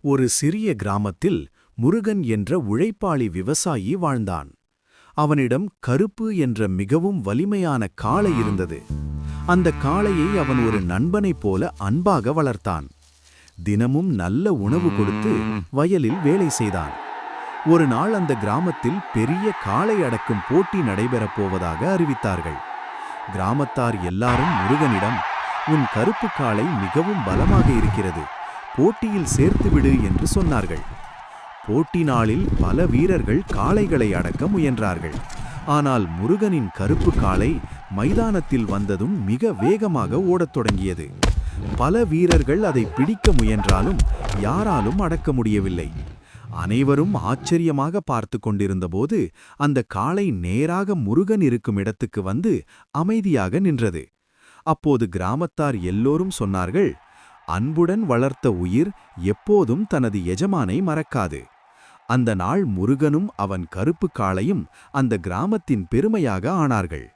ஒரு சிறிய கிராமத்தில் முருகன் என்ற உழைப்பாளி விவசாயி வாழ்ந்தான். அவனிடம் கருப்பு என்ற மிகவும் வலிமையான காளை இருந்தது. அந்த காளையை அவன் ஒரு நண்பனைப் போல அன்பாக வளர்த்தான். தினமும் நல்ல உணவு கொடுத்து வயலில் வேலை செய்தான். ஒரு நாள் அந்த கிராமத்தில் பெரிய காளை அடக்கும் போட்டி நடைபெறப் போவதாக அறிவித்தார்கள். கிராமத்தார் எல்லாரும் முருகனிடம், "உன் கருப்பு காளை மிகவும் பலமாக இருக்கிறது, போட்டியில் சேர்த்துவிடு" என்று சொன்னார்கள். போட்டி நாளில் பல வீரர்கள் காளைகளை அடக்க முயன்றார்கள். ஆனால் முருகனின் கருப்பு காளை மைதானத்தில் வந்ததும் மிக வேகமாக ஓடத் தொடங்கியது. பல வீரர்கள் அதை பிடிக்க முயன்றாலும் யாராலும் அடக்க முடியவில்லை. அனைவரும் ஆச்சரியமாக பார்த்து கொண்டிருந்தபோது அந்த காளை நேராக முருகன் இருக்கும் இடத்துக்கு வந்து அமைதியாக நின்றது. அப்போது கிராமத்தார் எல்லோரும் சொன்னார்கள், "அன்புடன் வளர்த்த உயிர் எப்போதும் தனது எஜமானை மறக்காது." அந்த நாள் முருகனும் அவன் கருப்பு காளையும் அந்த கிராமத்தின் பெருமையாக ஆனார்கள்.